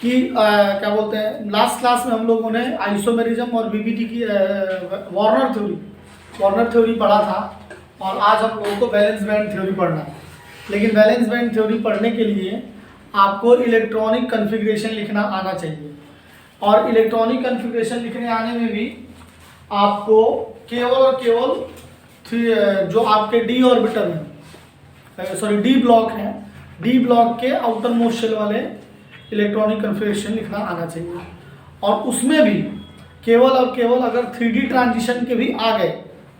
कि क्या बोलते हैं, लास्ट क्लास में हम लोगों ने आइसोमेरिज्म और बीबीटी की वार्नर थ्योरी पढ़ा था, और आज हम लोगों को वैलेंस बैंड थ्योरी पढ़ना है। लेकिन वैलेंस बैंड थ्योरी पढ़ने के लिए आपको इलेक्ट्रॉनिक कन्फिग्रेशन लिखना आना चाहिए, और इलेक्ट्रॉनिक कन्फिग्रेशन लिखने आने में भी आपको केवल और केवल जो आपके डी ऑर्बिटल हैं, सॉरी डी ब्लॉक हैं, डी ब्लॉक के आउटर मोस्ट शेल वाले इलेक्ट्रॉनिक कन्फिग्रेशन लिखना आना चाहिए। और उसमें भी केवल और केवल अगर 3D ट्रांजिशन के भी आ गए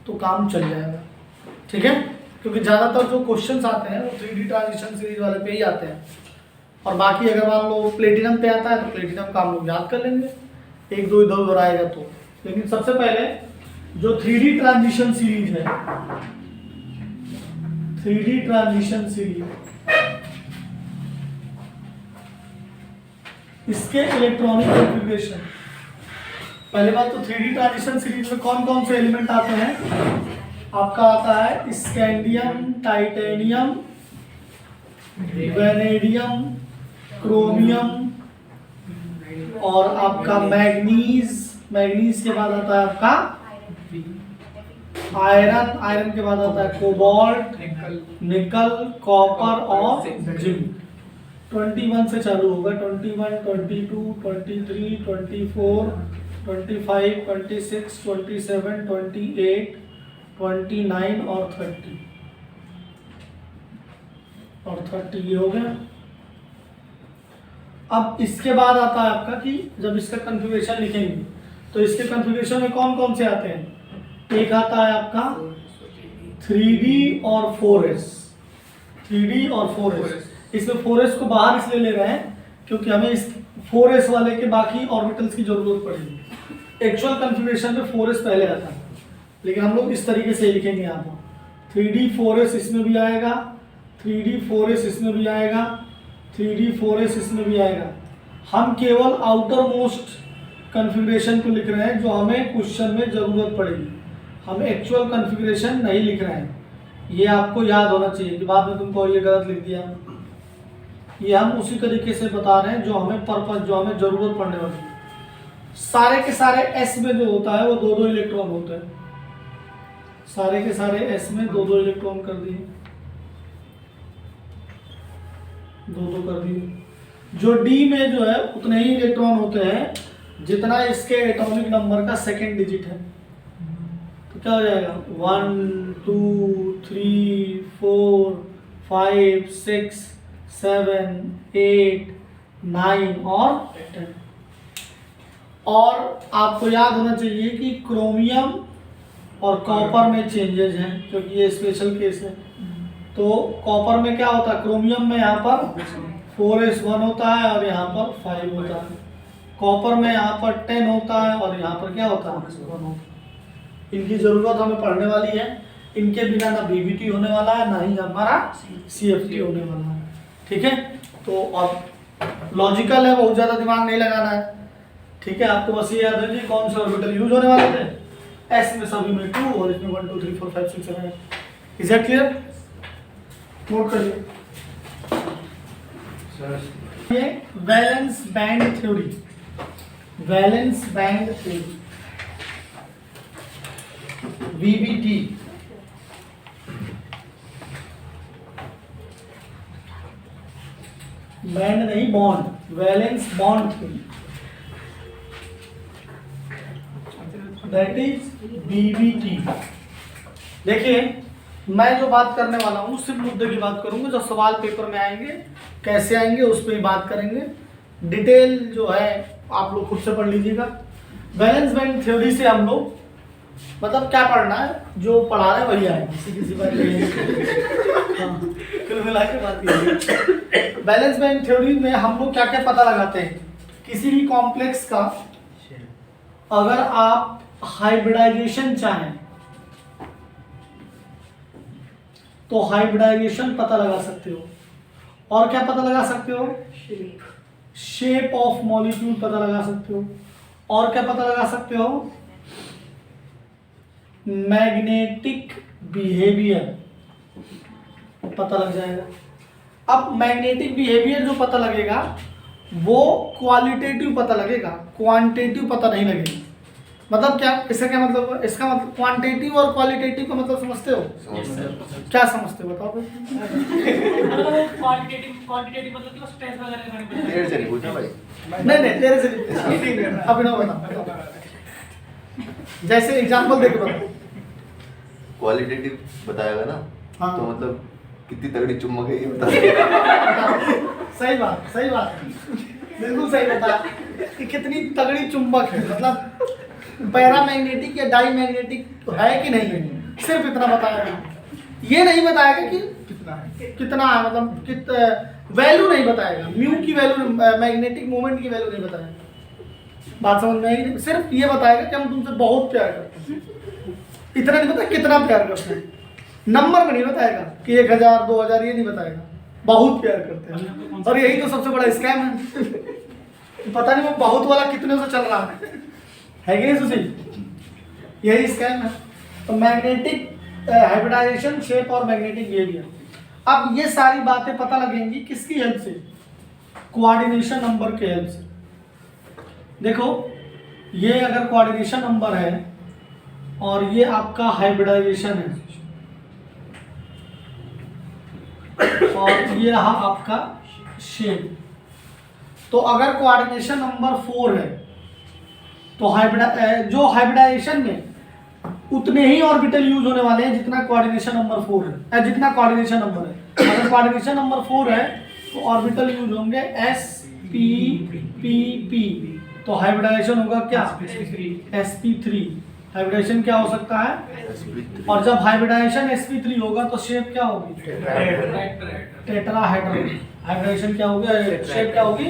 तो काम चल जाएगा, ठीक है, क्योंकि ज़्यादातर जो क्वेश्चंस आते हैं वो 3D ट्रांजिशन सीरीज वाले पे ही आते हैं। और बाकी अगर मान लो प्लेटिनम पे आता है तो प्लेटिनम का हम लोग याद कर लेंगे, एक दो इधर उधर आएगा तो। लेकिन सबसे पहले जो 3D ट्रांजिशन सीरीज है, 3D ट्रांजिशन सीरीज, इसके इलेक्ट्रॉनिक कॉन्फ़िगरेशन, पहले बात तो 3D ट्रांजिशन सीरीज में कौन कौन से एलिमेंट आते हैं? आपका आता है स्कैंडियम, टाइटेनियम, वेनेडियम, क्रोमियम, और आपका मैग्नीज, मैग्नीज के बाद आता है आपका आयरन, आयरन के बाद आता है कोबाल्ट, निकल, कॉपर और जिंक। 21 से चालू होगा, 21, 22, 23, 24, 25, 26, 27, 28, 29 और 30, और 30 ये हो गया। अब इसके बाद आता है आपका कि जब इसका कन्फिग्रेशन लिखेंगे तो इसके कन्फिग्रेशन में कौन कौन से आते हैं? एक आता है आपका 3D और 4S, 3D और 4S। इसमें 4S को बाहर इसलिए ले रहे हैं क्योंकि हमें इस 4S वाले के बाकी ऑर्बिटल्स की जरूरत पड़ेगी। एक्चुअल कन्फिग्रेशन में 4S पहले आता है, लेकिन हम लोग इस तरीके से लिखेंगे यहाँ पर 3D 4S इसमें भी आएगा, 3D 4S इसमें भी आएगा, 3D 4S इसमें भी आएगा। हम केवल आउटर मोस्ट कन्फिग्रेशन को लिख रहे हैं जो हमें क्वेश्चन में ज़रूरत पड़ेगी, हम एक्चुअल कन्फिग्रेशन नहीं लिख रहे हैं। ये आपको याद होना चाहिए कि बाद में तुमको ये गलत लिख दिया। ये हम उसी तरीके से बता रहे हैं जो हमें पर्पस, जो हमें ज़रूरत पड़ने वाली है। सारे के सारे S में जो होता है वो 2-2 इलेक्ट्रॉन होते हैं, सारे के सारे S में 2-2 इलेक्ट्रॉन कर दिए, 2-2 कर दिए। जो D में जो है उतने ही इलेक्ट्रॉन होते हैं जितना इसके एटॉमिक नंबर का सेकेंड डिजिट है। तो क्या हो जाएगा 1, 2, 3, 4, 5, 6, 7, 8, 9 और 10। और आपको याद होना चाहिए कि क्रोमियम और कॉपर में चेंजेस हैं क्योंकि ये स्पेशल केस है। तो कॉपर में क्या होता है, क्रोमियम में यहाँ पर 4s1 होता है और यहाँ पर 5 होता है, कॉपर में यहाँ पर 10 होता है और यहाँ पर क्या होता है 1 होता है। इनकी ज़रूरत हमें पड़ने वाली है, इनके बिना ना बीबीटी होने वाला है ना ही हमारा सीएफटी होने वाला है, ठीक है। तो अब लॉजिकल है, बहुत ज़्यादा दिमाग नहीं लगाना है, ठीक है। आपको बस ये याद रखिए कौन से ऑर्बिटल यूज होने वाले थे, एस में सभी में 2 और इसमें 1, 2, 3, 4, 5, 6, 7। Is that clear? नोट करिए ये valence band theory, valence band theory VBT. Band नहीं, bond, valence bond theory, that is BBT. देखिए मैं जो बात करने वाला हूँ सिर्फ मुद्दे की बात करूंगा, जो सवाल पेपर में आएंगे कैसे आएंगे उस पर ही बात करेंगे। डिटेल जो है आप लोग खुद से पढ़ लीजिएगा। वैलेंस बैंड थ्योरी से हम लोग मतलब क्या पढ़ना है, जो पढ़ा रहे वही आए, किसी बात कुल मिला के बात की। वैलेंस बैंड थ्योरी में हम लोग क्या क्या पता लगाते हैं, किसी भी कॉम्प्लेक्स का अगर आप हाइब्रिडाइजेशन चाहें तो हाइब्रिडाइजेशन पता लगा सकते हो, और क्या पता लगा सकते हो, शेप ऑफ मॉलिक्यूल पता लगा सकते हो, और क्या पता लगा सकते हो, मैग्नेटिक बिहेवियर पता लग जाएगा। अब मैग्नेटिक बिहेवियर जो पता लगेगा वो क्वालिटेटिव पता लगेगा, क्वांटिटेटिव पता नहीं लगेगा। मतलब क्या, इसका क्या मतलब, इसका मतलब क्वांटिटेटिव और क्वालिटेटिव का मतलब समझते हो? क्या समझते हो बताओ। क्वांटिटेटिव मतलब कि स्ट्रेस वगैरह के बारे में तेरे से नहीं पूछा भाई। नहीं तेरे से नहीं, अभिनव बता। जैसे एग्जांपल देके बताओ। क्वालिटेटिव बताएगा ना, हाँ। तो मतलब कितनी तगड़ी चुम्बक है ये बता। सही बात बिल्कुल सही बता कि कितनी तगड़ी चुंबक है, मतलब पैरामैग्नेटिक या डाईमैग्नेटिक तो है कि नहीं है, सिर्फ इतना बताएगा। ये नहीं बताएगा कि कितना है, मतलब वैल्यू नहीं बताएगा, म्यू की वैल्यू, मैग्नेटिक मोमेंट की वैल्यू नहीं बताएगा। बात समझ में आई नहीं? सिर्फ ये बताएगा कि हम तुमसे बहुत प्यार करते हैं, इतना नहीं पता कितना प्यार करते हैं। नंबर में नहीं बताएगा कि 1000 2000, ये नहीं बताएगा, बहुत प्यार करते हैं। और यही तो सबसे बड़ा स्कैम है। पता नहीं वो बहुत वाला कितने से चल रहा है कि नहीं सुशील? यही स्कैम है। तो मैग्नेटिक हाइब्रिडाइजेशन, शेप और मैग्नेटिक बिहेवियर। अब ये सारी बातें पता लगेंगी किसकी हेल्प से? कोऑर्डिनेशन नंबर के हेल्प से। देखो ये अगर कोऑर्डिनेशन नंबर है और ये आपका हाइब्रिडाइजेशन है और ये रहा आपका शेप, तो अगर कोऑर्डिनेशन नंबर 4 है तो जो हाइब्रिडाइजेशन में उतने ही ऑर्बिटल यूज होने वाले हैं जितना कोऑर्डिनेशन नंबर 4 है, जितना कोऑर्डिनेशन नंबर है। अगर कोऑर्डिनेशन नंबर 4 है तो ऑर्बिटल यूज होंगे s p p p, तो हाइब्रिडाइजेशन होगा क्या? sp3। हाइब्रिडाइजेशन क्या हो सकता है? और जब हाइब्रिडाइजेशन sp3 होगा तो शेप क्या होगी? टेट्राहेड्रल। हाइब्रिडाइजेशन क्या होगी? शेप क्या होगी?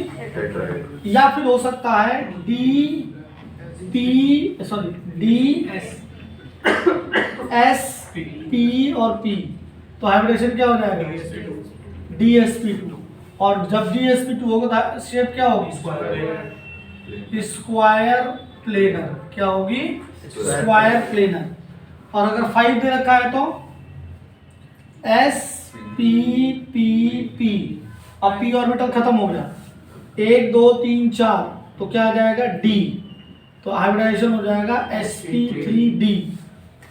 या फिर हो सकता है डी एस पी और पी, तो हाइब्रिडेशन क्या हो जाएगा? DsP2। और जब DsP2 होगा तो शेप क्या होगी? Square planar. क्या होगी? Square planar. और अगर 5 दे रखा है तो SPPP। अब P ऑर्बिटल खत्म हो गया, 1 2 3 4, तो क्या आ जाएगा? D। तो हाइब्रिडाइजेशन हो जाएगा sp3d।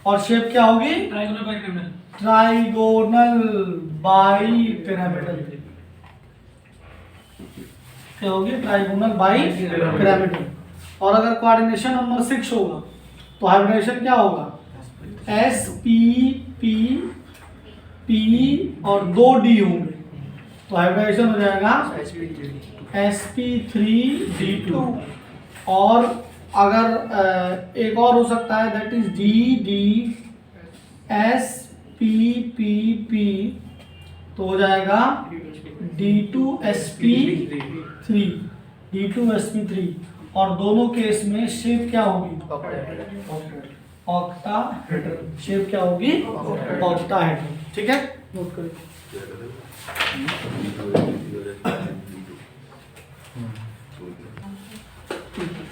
और शेप क्या होगी? Trigonal bi pyramidal. क्या होगी? Trigonal bi pyramidal. और अगर कोऑर्डिनेशन नंबर 6 होगा तो हाइब्रिडाइजेशन क्या होगा? sppP और 2 D होंगे, तो हाइब्रिडाइजेशन हो जाएगा sp3d2। और अगर एक और हो सकता है, दैट इज DDSPPP, तो हो जाएगा D2sp3। और दोनों केस में शेप क्या होगी? ऑक्टाहेड्रल। शेप क्या होगी? ऑक्टाहेड्रल। ठीक है, नोट करिए।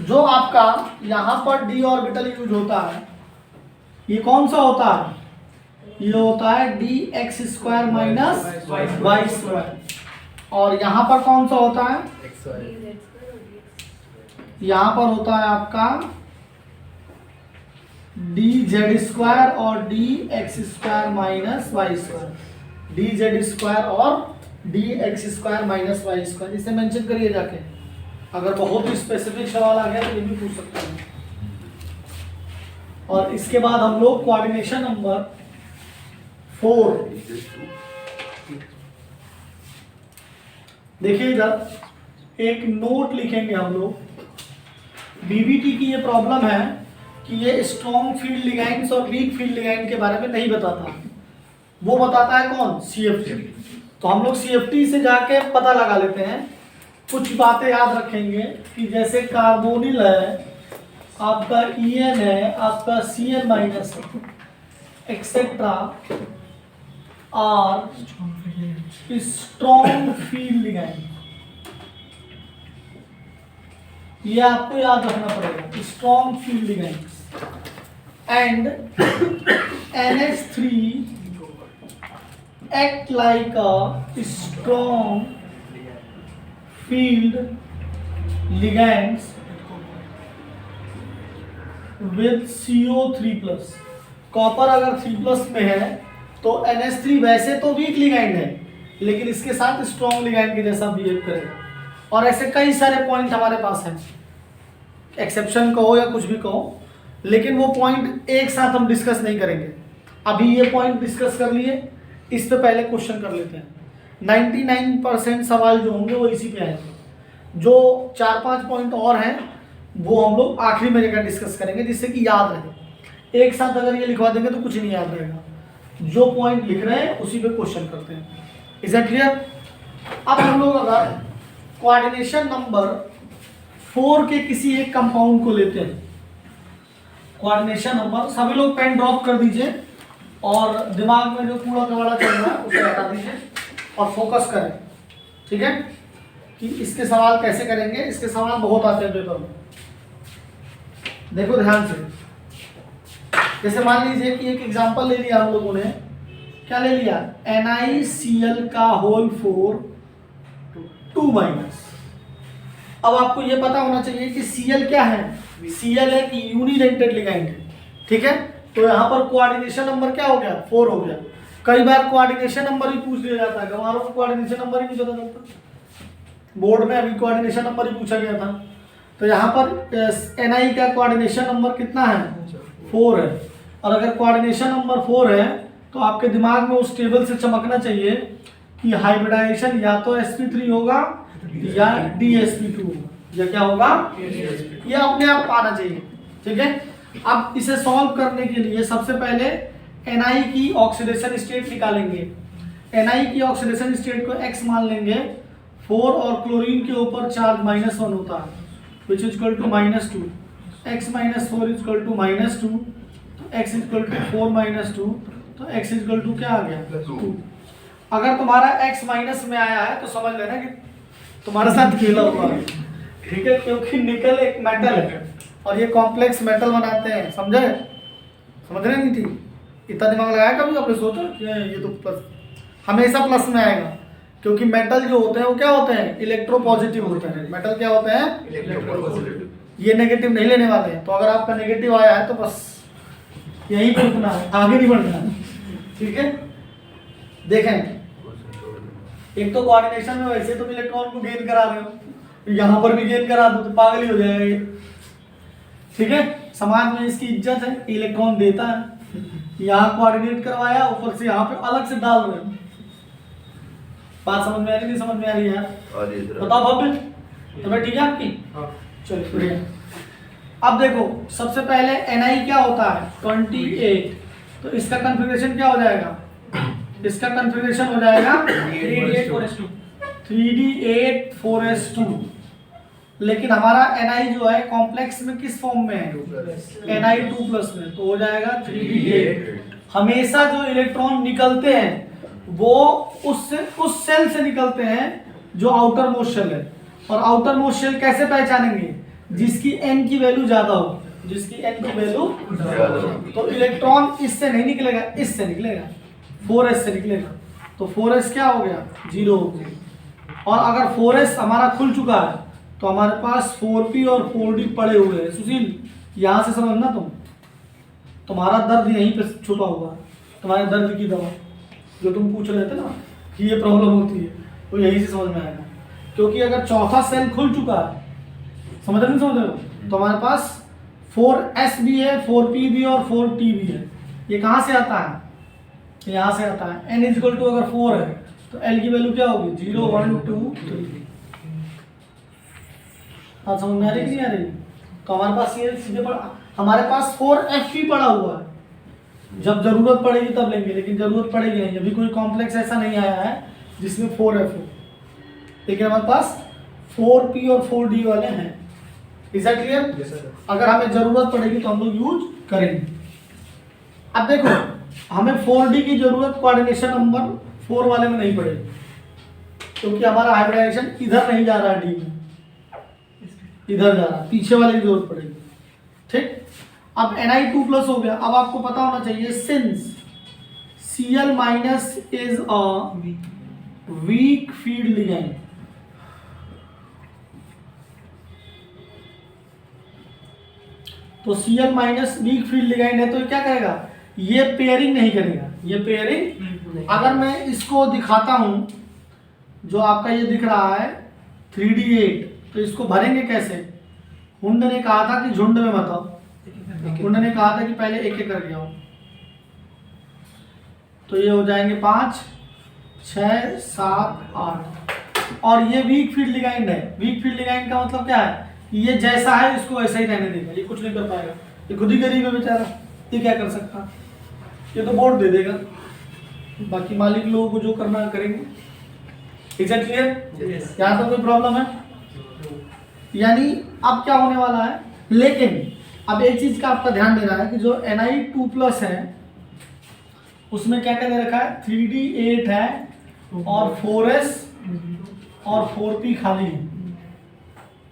जो आपका यहाँ पर d ऑर्बिटल यूज होता है, ये कौन सा होता है? ये होता है dx² माइनस y²। और यहाँ पर कौन सा होता है? यहाँ पर होता है आपका dz² और dx² माइनस y²। dz² और dx² माइनस y², इसे मेंशन करिए जाके। अगर बहुत ही स्पेसिफिक सवाल आ गया तो ये भी पूछ सकते हैं। और इसके बाद हम लोग कोऑर्डिनेशन नंबर 4 देखिए, इधर एक नोट लिखेंगे हम लोग। बीबीटी की ये प्रॉब्लम है कि ये स्ट्रॉन्ग फील्ड लिगाइंड्स और वीक फील्ड लिगाइंड के बारे में नहीं बताता, वो बताता है कौन? CFT। तो हम लोग CFT से जाके पता लगा लेते हैं। कुछ बातें याद रखेंगे कि जैसे कार्बोनिल है, आपका EN है, आपका CN minus etcetera are strong field ligand. ये आपको याद रखना पड़ेगा, strong field ligand. And NH3 act like a strong field ligands with CO3+। Copper अगर 3+ में है तो NH3 वैसे तो वीक लिगैंड है, लेकिन इसके साथ स्ट्रॉन्ग लिगैंड के जैसा बिहेव करेगा। और ऐसे कई सारे पॉइंट हमारे पास हैं, एक्सेप्शन कहो या कुछ भी कहो, लेकिन वो पॉइंट एक साथ हम डिस्कस नहीं करेंगे। अभी ये पॉइंट डिस्कस कर लिए, इस पे पहले क्वेश्चन कर लेते हैं। 99% सवाल जो होंगे वो इसी पे आएंगे। जो 4-5 पॉइंट और हैं वो हम लोग आखिरी में जगह डिस्कस करेंगे, जिससे कि याद रहे। एक साथ अगर ये लिखवा देंगे तो कुछ नहीं याद रहेगा। जो पॉइंट लिख रहे हैं उसी पे क्वेश्चन करते हैं। Is that clear? अब हम लोग अगर कोऑर्डिनेशन नंबर 4 के किसी एक कंपाउंड को लेते हैं, कोऑर्डिनेशन नंबर, सभी लोग पेन ड्रॉप कर दीजिए और दिमाग में जो कूड़ा कबाड़ा चल रहा है उसे हटा दीजिए और फोकस करें, ठीक है? कि इसके सवाल कैसे करेंगे। इसके सवाल बहुत आते हैं पेपर में, देखो ध्यान से। जैसे मान लीजिए कि एक एग्जांपल ले लिया हम लोगों ने, क्या ले लिया, NiCl का होल 4 2-। अब आपको ये पता होना चाहिए कि Cl क्या है। Cl एक यूनिडेंटेड लिगैंड है, ठीक है? तो यहाँ पर कोऑर्डिनेशन नंबर क्या हो गया, 4 हो गया। कई बार कोऑर्डिनेशन नंबर ही पूछ लिया जाता है, हमारा कोऑर्डिनेशन नंबर ही नहीं पता चलता। बोर्ड में अभी कोऑर्डिनेशन नंबर ही पूछा गया था, तो यहाँ पर Na का कोऑर्डिनेशन नंबर कितना है, 4 है। और अगर कोऑर्डिनेशन नंबर 4 है तो आपके दिमाग में उस टेबल से चमकना चाहिए कि हाइब्रिडाइजेशन या तो sp3 होगा या dsp2 होगा, या क्या होगा, ये अपने आप आना चाहिए, ठीक है? अब इसे सॉल्व करने के लिए सबसे पहले Na की ऑक्सीडेशन स्टेट निकालेंगे। Na की ऑक्सीडेशन स्टेट को x मान लेंगे। 4 और क्लोरीन के ऊपर चार्ज -1 होता है, which is equal to -2। x - 4 is equal to -2, तो x is equal to 4 - 2, तो x is equal to क्या आ गया, 2। अगर तुम्हारा x माइनस में आया है तो समझ लेना कि तुम्हारे साथ खेला हुआ है, ठीक है? क्योंकि निकल एक मेटल है और ये कॉम्प्लेक्स मेटल बनाते हैं, समझे? समझ रहे नहीं थी? इतना दिमाग लगाया कभी आपने सोचा कि ये तो प्लस, हमेशा प्लस में आएगा, क्योंकि मेटल जो होते हैं वो क्या होते हैं, इलेक्ट्रोपॉजिटिव होते हैं। मेटल क्या होते हैं, इलेक्ट्रोपॉजिटिव। ये नेगेटिव नहीं लेने वाले हैं, तो अगर आपका नेगेटिव आया है तो बस यहीं पे रुकना है, आगे नहीं बढ़ना है, ठीक है? देखें, एक तो कोऑर्डिनेशन में वैसे तुम इलेक्ट्रॉन को गेन करा रहे हो, यहाँ पर भी गेन करा दो तो पागल ही हो जाएगा ये, ठीक है? समाज में इसकी इज्जत है, इलेक्ट्रॉन देता है। यहाँ कोऑर्डिनेट करवाया, ऊपर से यहाँ पे अलग से डाल रहे हो। बात समझ में आ रही, नहीं समझ में आ रही है यार? बताओ भव्य, तुम्हें ठीक है आपकी? चलिए बढ़िया। अब देखो, सबसे पहले Na क्या होता है, 28, तो इसका कॉन्फ़िगरेशन क्या हो जाएगा, इसका कॉन्फ़िगरेशन हो जाएगा 3D8 4s2। लेकिन हमारा Na जो है कॉम्प्लेक्स में किस फॉर्म में है, Na2+ में, तो हो जाएगा 3D8। हमेशा जो इलेक्ट्रॉन निकलते हैं वो उस सेल से निकलते हैं जो आउटर मोस्ट शेल है। और आउटर मोस्ट शेल कैसे पहचानेंगे, जिसकी n की वैल्यू ज्यादा हो, जिसकी n की वैल्यू, तो इलेक्ट्रॉन इससे नहीं निकलेगा, इससे निकलेगा, 4s से निकलेगा। तो 4s क्या हो गया, 0 हो गया। और अगर 4s हमारा खुल चुका है तो हमारे पास 4p और 4d पड़े हुए हैं। सुशील, यहाँ से समझना, तुम्हारा दर्द यहीं पे छुपा हुआ है, तुम्हारे दर्द की दवा जो तुम पूछ रहे थे ना कि ये प्रॉब्लम होती है, वो यहीं से समझ में आएगा। क्योंकि अगर चौथा सेल खुल चुका है, समझ रहे हो, तो हमारे पास 4s भी है, 4p भी और 4t भी है। ये कहाँ से आता है, यहाँ से आता है। n इक्वल टू अगर 4 है तो l की वैल्यू क्या होगी, 0 1 2 3। हाँ, समझ में आ रही कि नहीं आ रही? तो हमारे पास ये सीधे पड़ा, हमारे पास 4f पड़ा हुआ है, जब जरूरत पड़ेगी तब लेंगे, लेकिन जरूरत पड़ेगी नहीं। अभी कोई कॉम्प्लेक्स ऐसा नहीं आया है जिसमें 4f हो, लेकिन हमारे पास 4p और 4d वाले हैं। Is that clear? अगर हमें जरूरत पड़ेगी तो हम लोग यूज करेंगे। अब देखो, हमें 4d की जरूरत कोऑर्डिनेशन नंबर 4 वाले में नहीं पड़ेगी, क्योंकि हमारा हाइब्रिडाइजेशन इधर नहीं जा रहा है, डी में इधर जा रहा है, पीछे वाले की जरूरत पड़ेगी, ठीक? अब Na2+ हो गया। अब आपको पता होना चाहिए, since Cl- is a weak field ligand, तो Cl माइनस वीक फील्ड लिगाइंड है, तो ये क्या करेगा, ये पेयरिंग नहीं करेगा, ये पेयरिंग। अगर मैं इसको दिखाता हूं, जो आपका ये दिख रहा है 3D8, तो इसको भरेंगे कैसे? हुंड ने कहा था कि झुंड में बताओ, हुंड ने कहा था कि पहले एक एक करके आओ। तो ये हो जाएंगे 5, 6, 7, 8। और ये वीक फील्ड लिगाइंड है। वीक फील्ड लिगाइंड का मतलब क्या है, ये जैसा है इसको ऐसा ही रहने देगा, ये कुछ नहीं कर पाएगा, ये खुद ही गरीब है बेचारा, ये क्या कर सकता, ये तो बोर्ड दे देगा, बाकी मालिक लोगों को जो करना है करेंगे। Is it clear? यहाँ तो कोई प्रॉब्लम है? यानी अब क्या होने वाला है, लेकिन अब एक चीज का आपका ध्यान देना है कि जो Ni2+ है उसमें क्या क्या दे रखा है, 3D8 है और 4s और 4p खाली है।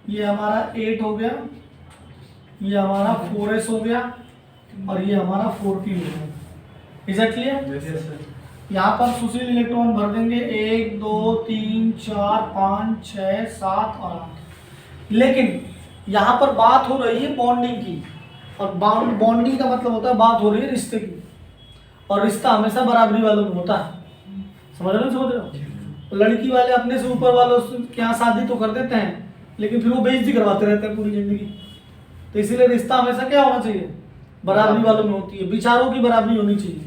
ये हमारा 8 हो गया, ये हमारा 4s हो गया और ये हमारा 4p हो गया। Is it clear? यहाँ पर सुशील इलेक्ट्रॉन भर देंगे 1 2 3 4 5 6 7 और 8। लेकिन यहाँ पर बात हो रही है बॉन्डिंग की, और बॉन्डिंग का मतलब होता है बात हो रही है रिश्ते की, और रिश्ता हमेशा बराबरी वालों में होता है। समझ रहे हो? तो लड़की वाले अपने से ऊपर वालों के यहाँ शादी तो कर देते हैं, लेकिन फिर वो बेइज्जती करवाते रहते हैं पूरी जिंदगी। तो इसीलिए रिश्ता हमेशा क्या होना चाहिए, बराबरी वालों में होती है, विचारों की बराबरी होनी चाहिए।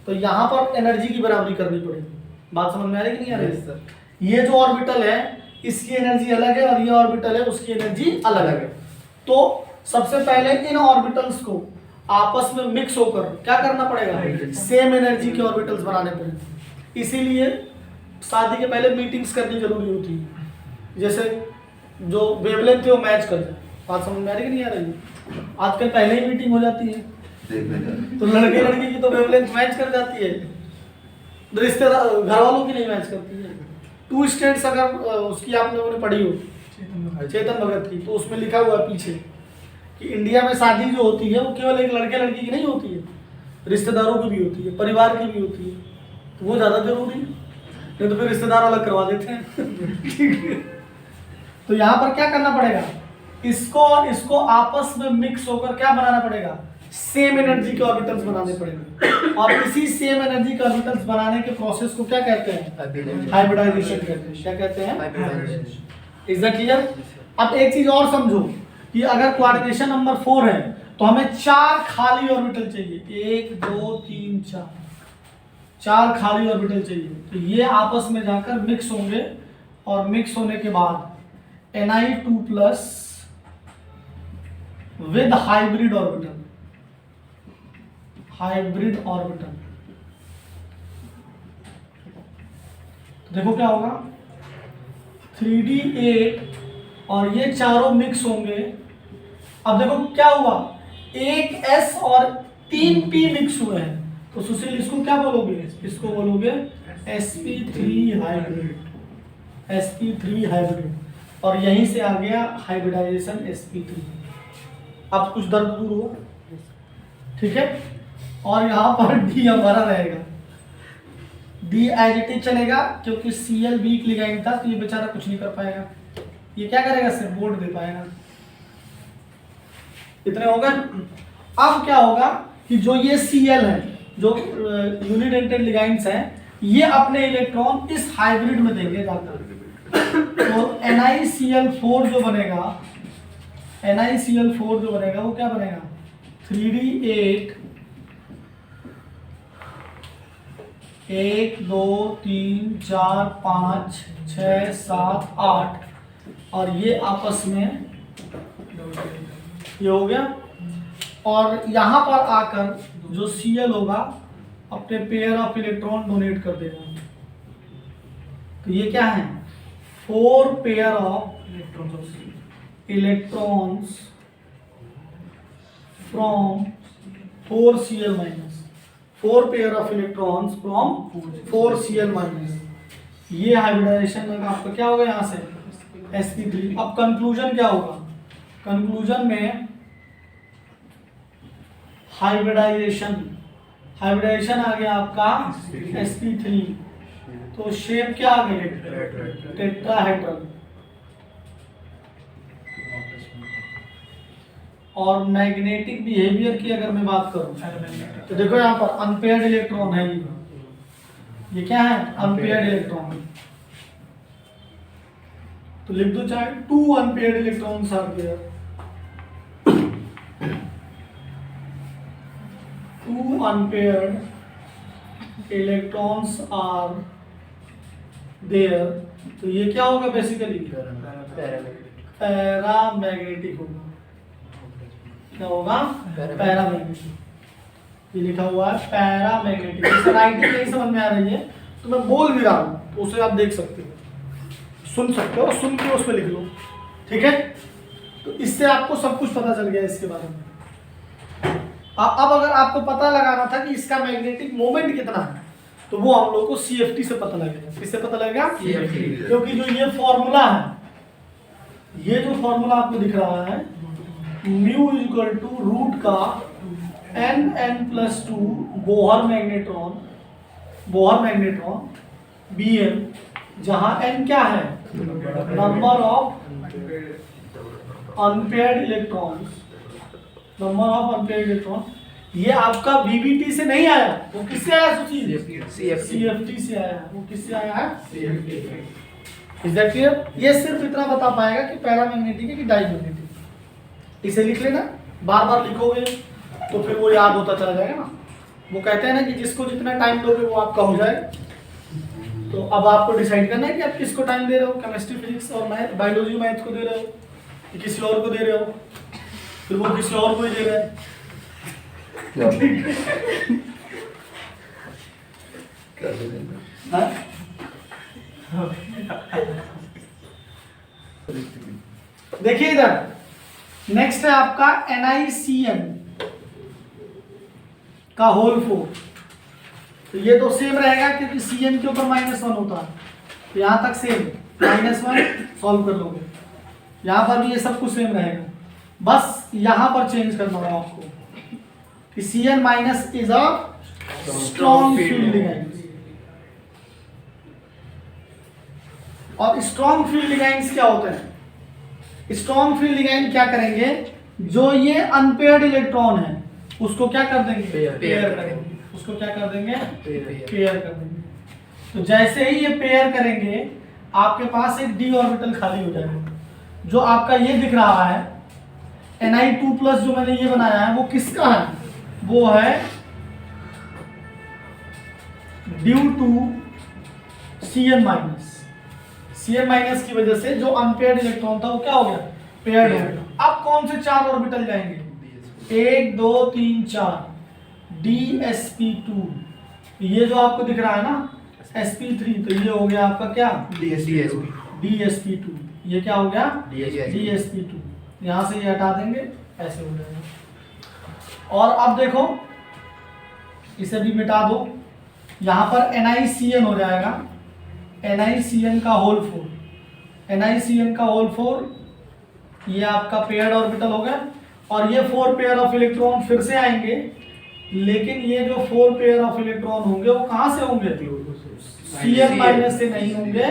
तो यहाँ पर एनर्जी की बराबरी करनी पड़ेगी। बात समझ में आ रही कि नहीं आ रही? ये जो ऑर्बिटल है इसकी एनर्जी अलग है और ये ऑर्बिटल है उसकी एनर्जी अलग है। तो सबसे पहले इन ऑर्बिटल्स को आपस में मिक्स होकर क्या करना पड़ेगा, सेम एनर्जी के ऑर्बिटल्स बनाने पड़ेंगे। इसीलिए शादी के पहले मीटिंग्स करनी जरूरी होती है, जैसे जो वेवलेंथ है वो मैच कर जाए। बात समझ में आ रही कि नहीं आ रही? आजकल पहले ही मीटिंग हो जाती है, तो लड़के लड़की की तो वेवलेंथ मैच कर जाती है, रिश्तेदार घर वालों की नहीं मैच करती है। 2 स्टेट्स अगर उसकी आपने उन्हें पढ़ी हो, चेतन भगत की, तो उसमें लिखा हुआ है पीछे कि इंडिया में शादी जो होती है वो केवल एक लड़के लड़की की नहीं होती है, रिश्तेदारों की भी होती है, परिवार की भी होती है। तो वो ज़्यादा जरूरी है, नहीं तो फिर रिश्तेदार अलग करवा देते हैं। ठीक है? तो यहाँ पर क्या करना पड़ेगा, इसको और इसको आपस में मिक्स होकर क्या बनाना पड़ेगा, सेम एनर्जी के ऑर्बिटल्स बनाने पड़ेंगे। और इसी सेम एनर्जी के ऑर्बिटल्स बनाने के प्रोसेस को क्या कहते हैं, हाइब्रिडाइजेशन कहते हैं। क्या कहते हैं? Is that clear? अब एक चीज और समझो कि अगर कोऑर्डिनेशन नंबर 4 है तो हमें 4 खाली ऑर्बिटल चाहिए, 1 2 3 4, 4 खाली ऑर्बिटल चाहिए। तो ये आपस में जाकर मिक्स होंगे और मिक्स होने के बाद Ni2+ with hybrid orbital, hybrid orbital. देखो क्या होगा, 3D8 और ये चारों मिक्स होंगे। अब देखो क्या हुआ, एक S और 3P मिक्स हुए हैं, तो सुशील इसको क्या बोलोगे, इसको बोलोगे sp3 हाइब्रिड, sp3 हाइब्रिड। और यहीं से आ गया हाइब्रिडाइजेशन sp3। अब कुछ दर्द दूर हुआ, ठीक है? और यहाँ पर D हमारा रहेगा, D एज इट इज चलेगा, क्योंकि Cl वीक लिगाइंड था तो ये बेचारा कुछ नहीं कर पाएगा। ये क्या करेगा, सिर्फ बोर्ड दे पाएगा। इतने हो गए। अब क्या होगा कि जो ये Cl है, जो यूनिडेंटेड लिगाइंड्स हैं, ये अपने इलेक्ट्रॉन इस हाइब्रिड में देंगे जाकर। तो NiCl4 जो बनेगा, NiCl4 जो बनेगा वो क्या बनेगा, 3D8 1 2 3 4 5 6 7 8, और ये आपस में ये हो गया। और यहाँ पर आकर जो Cl होगा अपने पेयर ऑफ इलेक्ट्रॉन डोनेट कर देगा। तो ये क्या है, 4 pair of electrons from 4Cl minus, 4 pair of electrons from 4Cl minus. ये हाइब्रिडाइजेशन में आपका क्या होगा, यहाँ से sp3। अब कंक्लूजन क्या होगा, कंक्लूजन में हाइब्रिडाइजेशन आ गया आपका sp3। तो शेप क्या आ गई, टेट्राहेड्रल। और मैग्नेटिक बिहेवियर की अगर मैं बात करूं तो देखो यहाँ पर अनपेयर्ड इलेक्ट्रॉन है ये क्या है अनपेयर्ड इलेक्ट्रॉन। तो लिख दो चाहे 2 unpaired electrons are there, 2 unpaired electrons are there, तो ये क्या होगा बेसिकली पैरामैग्नेटिक होगा। क्या होगा पैरामैग्नेटिक, ये लिखा हुआ है पैरामैग्नेटिक। इससे राइटिंग नहीं समझ में आ रही है तो मैं बोल भी रहा हूँ तो उसे आप देख सकते हो, सुन सकते हो, सुन के उस पर लिख लो, ठीक है। तो इससे आपको सब कुछ पता चल गया इसके बारे में। अब अगर आपको पता लगाना था कि इसका मैग्नेटिक मोमेंट कितना है तो वो हम लोग को CFT से पता लगेगा। किससे पता लगेगा? CFT। क्योंकि जो ये फॉर्मूला है, ये जो फॉर्मूला आपको दिख रहा है म्यू इक्वल टू रूट का n+2 बोहर मैग्नेट्रॉन Bm, जहां n क्या है number of unpaired electrons, number of unpaired electron. ये आपका VBT से नहीं आया, वो किससे आया? CFT से आया। वो किससे आया है? CFT। Is that clear? ये सिर्फ इतना बता पाएगा कि पैरामैग्नेटिक है कि डायमैग्नेटिक। इसे लिख लेना, बार बार लिखोगे तो फिर वो याद होता चला जाएगा ना। वो कहते हैं ना कि जिसको जितना टाइम दोगे वो आपका हो जाएगा। तो अब आपको डिसाइड करना है कि आप किसको टाइम दे रहे हो, केमिस्ट्री, फिजिक्स और मैथ, बायोलॉजी मैथ को दे रहे हो कि किसी और को दे रहे हो, फिर वो किसी और को ही दे रहा है। देखिए इधर नेक्स्ट है आपका NiCN का होल 4। तो ये तो सेम रहेगा क्योंकि Cn के ऊपर -1 होता है, तो यहां तक सेम -1 सॉल्व कर लोगे। यहां पर भी ये सब कुछ सेम रहेगा, बस यहां पर चेंज करना होगा आपको कि Cn minus is a strong field ligand. और स्ट्रॉन्ग फील्ड लिगेंड्स क्या होते हैं? स्ट्रॉन्ग फील्ड लिगेंड क्या करेंगे, जो ये अनपेयर्ड इलेक्ट्रॉन है उसको क्या कर देंगे? पेयर कर देंगे। उसको क्या कर देंगे? पेयर कर देंगे। तो जैसे ही ये पेयर करेंगे आपके पास एक d ऑर्बिटल खाली हो जाएगा। जो आपका ये दिख रहा है Ni2+ जो मैंने ये बनाया है वो किसका है? वो है ड्यू टू Cn-। Cn- की वजह से जो अनपेयर्ड इलेक्ट्रॉन था वो क्या हो गया? पेयर्ड हो गया। अब कौन से 4 ऑर्बिटल जाएंगे? 1 2 3 4 dsp2। ये जो आपको दिख रहा है ना sp3, तो ये हो गया आपका क्या? dsp2। ये क्या हो गया? dsp2। यहां से ये हटा देंगे, ऐसे हो जाएगा। और अब देखो इसे भी मिटा दो, यहां पर NiCN हो जाएगा, NiCN का होल 4। NiCN का होल 4 ये आपका पेयर्ड ऑर्बिटल हो गया। और ये 4 पेयर ऑफ इलेक्ट्रॉन फिर से आएंगे, लेकिन ये जो 4 पेयर ऑफ इलेक्ट्रॉन होंगे वो कहां से होंगे? Cn- से नहीं होंगे,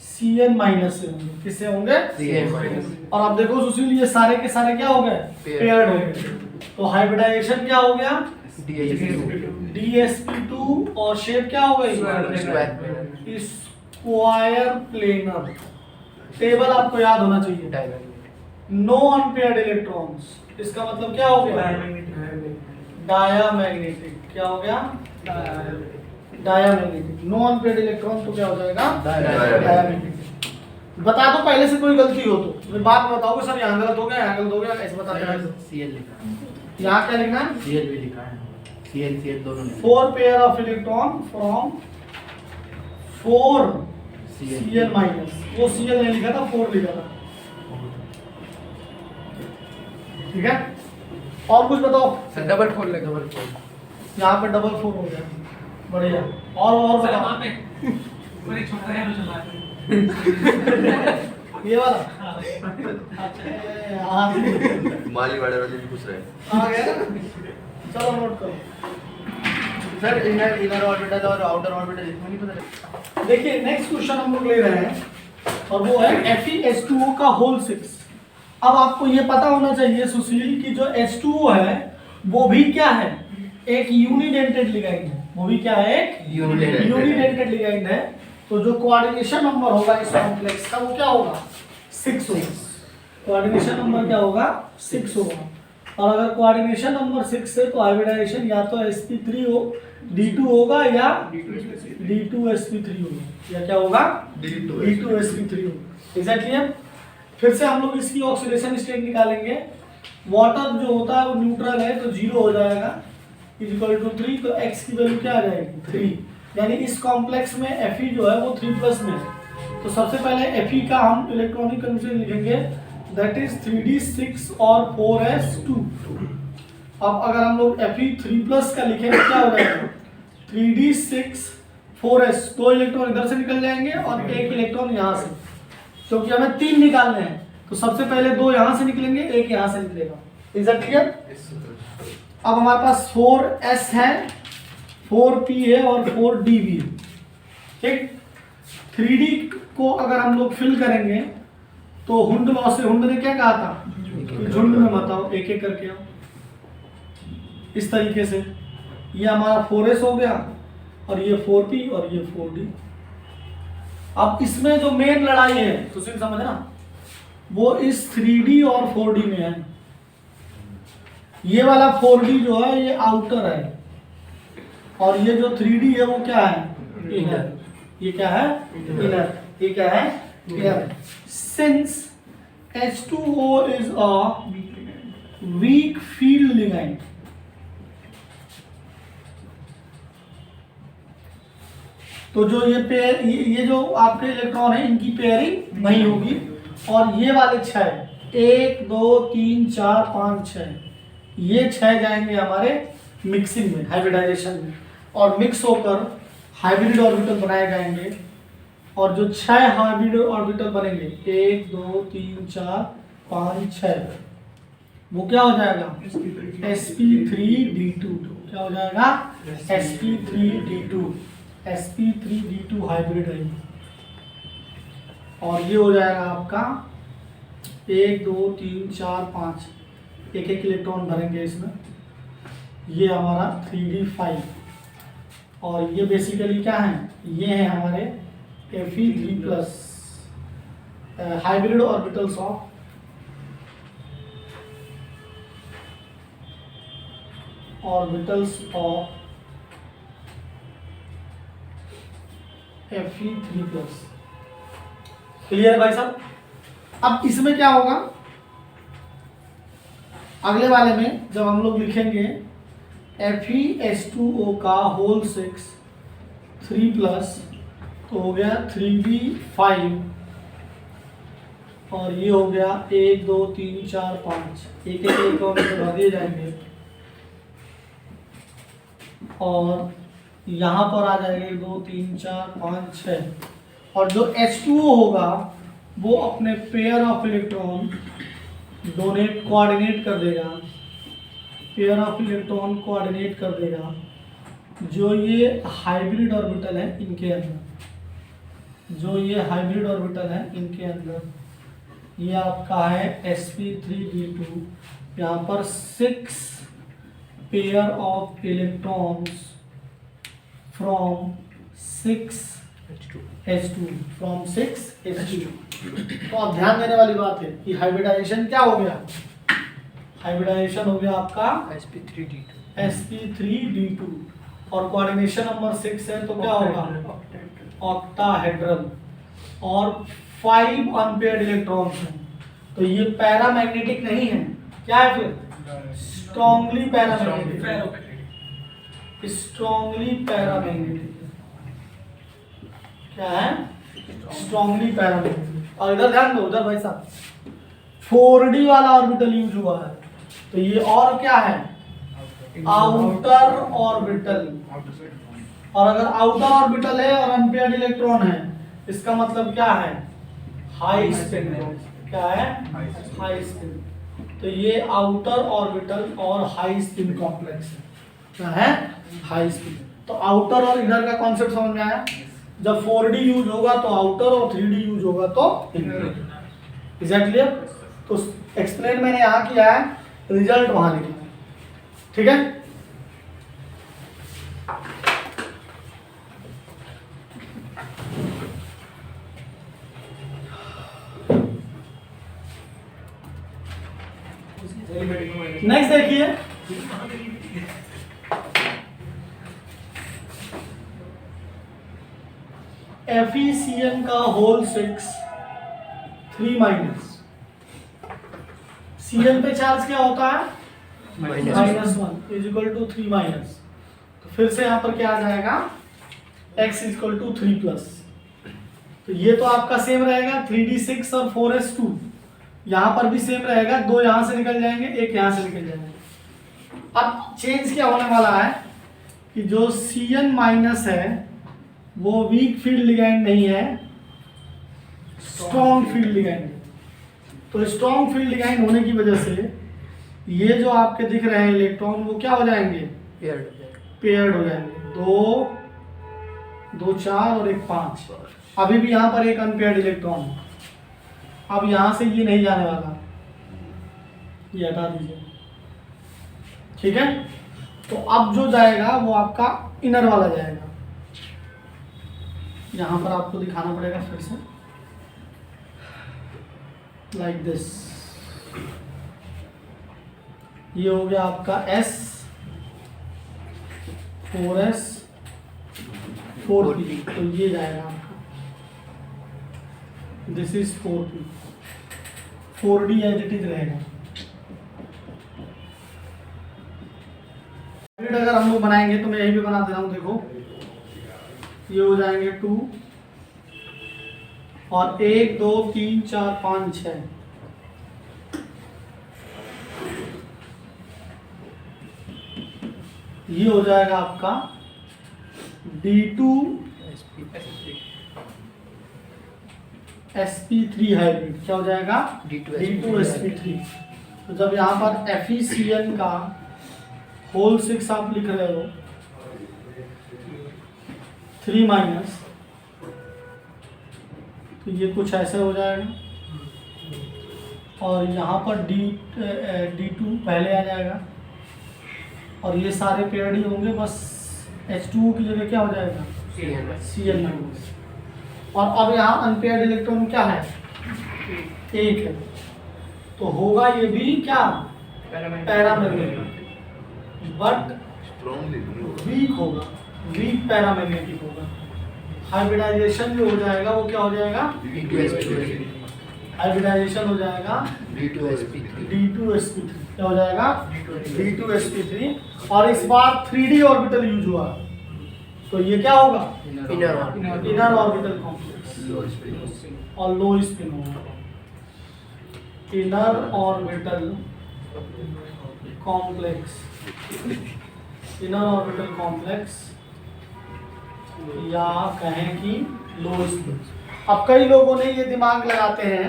Cn- से होंगे। किससे होंगे? और अब देखो सुशील, ये सारे के सारे क्या हो गए? पेयर्ड हो गए। तो हाइब्रिडाइजेशन क्या हो गया? dsp2। और शेप क्या हो गई? Square planar. टेबल आपको याद होना चाहिए। नो अनपेयर्ड इलेक्ट्रॉन्स, इसका मतलब क्या हो गया? डायामैग्नेटिक। क्या हो गया? डायामैग्नेटिक। नो अनपेयर्ड इलेक्ट्रॉन तो क्या हो जाएगा? डायामैग्नेटिक। बता दो पहले से कोई गलती हो तो, फिर बाद में बताओगे सर यहाँ गलत हो गया, यहाँ गलत हो गया, ऐसे बता देना। Cl लिखा है, यहाँ क्या लिखना? Cl भी लिखा है, Cl दोनों लिखा है। 4 pair of electron from 4 Cn-। वो Cl नहीं लिखा था, 4 लिखा था, ठीक है। और कुछ बताओ। सर डबल फोर लगा, डबल फोर। यहाँ पे डबल 4 हो गया, बढ़िया। और सर बताओ। वहाँ पे और एक छोटा सा एरो चल रहा है। ये वाला माली वाले वाले भी खुश रहे। आ गया ना? चलो नोट करो। सर इनर ऑर्बिटल और आउटर ऑर्बिटल इसमें नहीं पता चला। देखिए नेक्स्ट क्वेश्चन हम लोग ले रहे हैं और वो है FeS2O का होल 6। अब आपको ये पता होना चाहिए सुशील कि जो H2O है वो भी क्या है, एक यूनिडेंटेड लिगैंड है। वो भी क्या है, एक यूनिडेंटेड लिगैंड है। तो जो कोऑर्डिनेशन नंबर होगा इस कॉम्प्लेक्स का वो क्या होगा, 6 होगा। कोऑर्डिनेशन नंबर क्या होगा, 6 होगा। और अगर कोऑर्डिनेशन नंबर 6 है तो हाइब्रिडाइजेशन या तो sp3 हो D2 होगा या D2sp3 होगा, या क्या होगा, D2sp3 होगा। Is that clear? फिर से हम लोग इसकी ऑक्सीडेशन स्टेट निकालेंगे। वाटर जो होता है वो न्यूट्रल है तो 0 हो जाएगा, इज इक्वल टू 3। तो x की वैल्यू क्या आ जाएगी, 3। यानी इस कॉम्प्लेक्स में Fe जो है वो 3+ में है। तो सबसे पहले Fe का हम इलेक्ट्रॉनिक कन्फिगरेशन लिखेंगे, दैट इज 3d6 और 4s2। अब अगर हम लोग Fe 3+ का लिखें तो क्या हो जाएगा, 3d6 4s, 2 इलेक्ट्रॉन इधर से निकल जाएंगे और 1 इलेक्ट्रॉन यहाँ से, क्योंकि हमें 3 निकालने हैं। तो सबसे पहले 2 यहाँ से निकलेंगे, 1 यहाँ से निकलेगा। Is that clear? अब हमारे पास 4s है, 4p है और 4d भी है। ठीक, 3d को अगर हम लोग फिल करेंगे तो हुंड लॉ से, हुंड ने क्या कहा था कि झुंड में मत आओ, एक एक करके आओ। इस तरीके से ये हमारा 4s हो गया और ये 4p और ये 4d। अब इसमें जो मेन लड़ाई है तो सिर्फ समझना, वो इस 3d और 4d में है। ये वाला 4d जो है ये आउटर है और ये जो 3d है वो क्या है, इनर। ये क्या है, इनर। ये क्या है, inner. Since H2O is a weak field ligand, तो जो ये पेयर, ये जो आपके इलेक्ट्रॉन है इनकी पेयरिंग नहीं होगी। और ये वाले 6, 1 2 3 4 5 6, ये 6 जाएंगे हमारे मिक्सिंग में, हाइब्रिडाइजेशन में, और मिक्स होकर हाइब्रिड ऑर्बिटल बनाए जाएंगे। और जो 6 हाइब्रिड ऑर्बिटल बनेंगे, 1 2 3 4 5 6, वो क्या हो जाएगा, sp3d2। क्या हो जाएगा, sp3d2। sp3d2 हाइब्रिड है। और ये हो जाएगा आपका 1 2 3 4 5, एक एक इलेक्ट्रॉन भरेंगे इसमें। ये हमारा 3d5। और ये बेसिकली क्या है, ये है हमारे Fe3+ hybrid orbitals of Fe3+। Clear भाई साहब? अब इसमें क्या होगा, अगले वाले में जब हम लोग लिखेंगे FeH2O का होल 6 3+, तो हो गया 3d5 और ये हो गया 1 2 3 4 5, एक एक इलेक्ट्रॉन भर दिए जाएंगे। और यहाँ पर आ जाएंगे 1 2 3 4 5 6। और जो H2O होगा वो अपने पेयर ऑफ इलेक्ट्रॉन कोऑर्डिनेट कर देगा, पेयर ऑफ इलेक्ट्रॉन कोऑर्डिनेट कर देगा जो ये हाइब्रिड ऑर्बिटल है इनके अंदर, जो ये हाइब्रिड ऑर्बिटल है इनके अंदर। ये आपका है sp3d2। यहाँ पर 6 pair of electrons from 6H2, from 6H2। तो अब ध्यान देने वाली बात है कि हाइब्रिडाइजेशन क्या हो गया, हाइब्रिडाइजेशन हो गया आपका sp3d2 और कोऑर्डिनेशन नंबर 6 है तो क्या होगा, ऑक्टाहेड्रल। और 5 अनपेयर्ड इलेक्ट्रॉन्स हैं, तो ये पैरामैग्नेटिक नहीं है, क्या है फिर, स्ट्रॉन्गली पैरामैग्नेटिक। स्ट्रॉन्गली पैरामैग्नेटिक क्या है, स्ट्रॉन्गली पैरामैग्नेटिक। और इधर ध्यान दो, उधर भाई साहब 4d वाला ऑर्बिटल यूज हुआ है, तो ये और क्या है, आउटर ऑर्बिटल। और अगर आउटर ऑर्बिटल है और अनपेयर्ड इलेक्ट्रॉन है, इसका मतलब क्या है, हाई स्पिन है। क्या है, हाई स्पिन। तो ये आउटर ऑर्बिटल और हाई स्पिन कॉम्प्लेक्स है। क्या है, हाई स्पिन। तो आउटर और इनर का कॉन्सेप्ट समझ में आया। जब 4d यूज होगा तो आउटर और 3d यूज होगा तो इनर। Is that clear? तो एक्सप्लेन मैंने यहाँ किया है, रिजल्ट वहां लिखना है, ठीक है। नेक्स्ट देखिए, FeCN का होल 6 3 माइनस Cn पे चार्ज क्या होता है -1 इज इक्वल टू 3 माइनस, तो फिर से यहाँ पर क्या आ जाएगा x is equal to 3 plus, तो ये तो आपका सेम रहेगा 3d6 और 4s2, यहाँ पर भी सेम रहेगा, 2 यहाँ से निकल जाएंगे, 1 यहाँ से निकल जाएंगे। अब चेंज क्या होने वाला है कि जो Cn माइनस है वो वीक फील्ड लिगैंड नहीं है, स्ट्रॉन्ग फील्ड लिगैंड है। तो स्ट्रॉन्ग फील्ड लिगैंड होने की वजह से ये जो आपके दिख रहे हैं इलेक्ट्रॉन वो क्या हो जाएंगे, पेयर्ड हो जाएंगे, 2 2 4 और 1 5। अभी भी यहाँ पर एक अनपेयर्ड इलेक्ट्रॉन है, अब यहाँ से ये नहीं जाने वाला, ये हटा दीजिए, ठीक है। तो अब जो जाएगा वो आपका इनर वाला जाएगा, यहाँ पर आपको दिखाना पड़ेगा फिर से, लाइक दिस। ये हो गया आपका S 4s 4p, तो ये जाएगा आपका, this is 4p, 4d as it is रहेगा। अगर हम लोग बनाएंगे तो मैं यही भी बना दे रहा हूँ, देखो ये हो जाएंगे 2 और 1 2 3 4 5 6, ये हो जाएगा आपका D2 sp3 हाइब्रिड, क्या हो जाएगा D2 sp3। तो जब यहाँ पर FeCN का होल 6 आप लिख रहे हो 3 माइनस, तो ये कुछ ऐसे हो जाएगा, और यहाँ पर D2 पहले आ जाएगा, और ये सारे पेयर्ड ही होंगे, बस H2O की जगह क्या हो जाएगा Cn माइनस। और अब यहाँ अनपेयर्ड इलेक्ट्रॉन क्या है, 1 है, तो होगा ये भी क्या पैरामैग्नेटिक, बट वीक होगा, वीक पैरामैग्नेटिक होगा। हाइब्रिडाइजेशन जो हो जाएगा वो क्या हो जाएगा, हाइब्रिडाइजेशन हो जाएगा D2 sp3, क्या हो जाएगा D2 sp3, और इस बार 3d ऑर्बिटल यूज हुआ, तो ये क्या होगा इनर ऑर्बिटल कॉम्प्लेक्स और लो स्पिन होगा, inner orbital complex, inner orbital complex, या कहें कि लो स्पिन। अब कई लोगों ने ये दिमाग लगाते हैं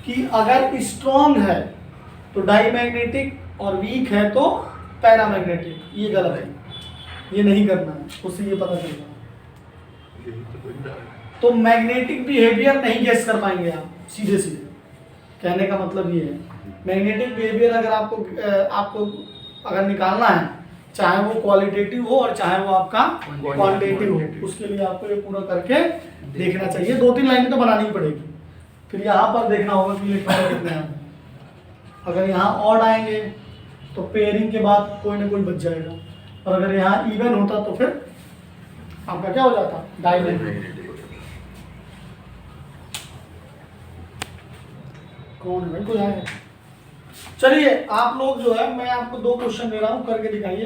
कि अगर स्ट्रॉन्ग है तो डाईमैग्नेटिक और वीक है तो पैरामैग्नेटिक, ये गलत है, ये नहीं करना है, उससे ये पता चल रहा है। तो मैग्नेटिक बिहेवियर नहीं गेस कर पाएंगे आप सीधे सीधे, कहने का मतलब ये है मैग्नेटिक बिहेवियर अगर आपको अगर निकालना है, चाहे वो क्वालिटेटिव हो और चाहे वो आपका क्वांटिटेटिव हो, उसके लिए आपको ये पूरा करके देखना चाहिए। 2-3 लाइनें तो बनानी ही पड़ेगी, फिर यहाँ पर देखना होगा कि इलेक्ट्रॉन कितने आए। अगर यहाँ ऑड आएंगे तो पेयरिंग के बाद कोई ना कोई बच जाएगा, और अगर यहाँ इवन होता तो फिर आपका क्या हो जाता, डाईमैग्नेटिक। कौन है भाई, कोई आएगा? चलिए आप लोग जो है, मैं आपको 2 क्वेश्चन दे रहा हूँ, करके दिखाइए,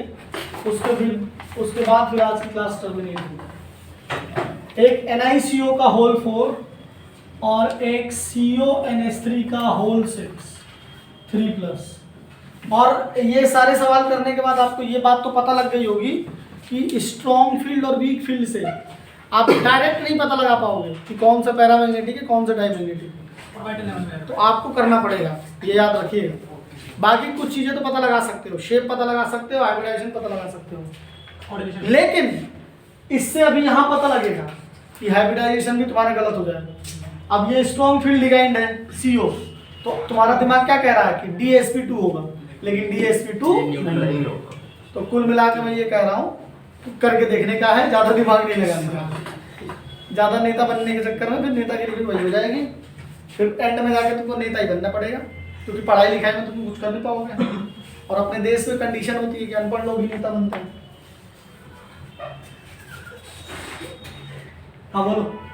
उसके बाद फिर आज की क्लास टर्मिनेट होगी। एक NiCO का होल 4 और एक CONH3 का होल 6 3+। और ये सारे सवाल करने के बाद आपको ये बात तो पता लग गई होगी कि स्ट्रॉन्ग फील्ड और वीक फील्ड से आप डायरेक्ट नहीं पता लगा पाओगे कि कौन सा पैरामैग्नेटिक है कौन सा डाईमैग्नेटिक है, तो आपको करना पड़ेगा, ये याद रखिएगा। बाकी कुछ चीज़ें तो पता लगा सकते हो, शेप पता लगा सकते हो, हाइब्रिडाइजेशन पता लगा सकते हो, लेकिन इससे अभी यहाँ पता लगेगा कि हाइब्रिडाइजेशन भी तुम्हारा गलत हो जाएगा। अब ये स्ट्रॉन्ग फील्ड लिगैंड है CO, तो तुम्हारा दिमाग क्या कह रहा है कि DSP2 होगा, लेकिन DSP2 नहीं होगा। तो कुल मिला के मैं ये कह रहा हूँ कि करके देखने का है, ज़्यादा दिमाग नहीं लगाने का। ज़्यादा नेता बनने के चक्कर में फिर नेतागिरी भी वही हो जाएगी, फिर एंड में जाके तुमको नेता ही बनना पड़ेगा, क्योंकि पढ़ाई लिखाई में तुम कुछ कर नहीं पाओगे। और अपने देश में कंडीशन होती है कि अनपढ़ लोग ही नेता बनते हैं। हाँ बोलो।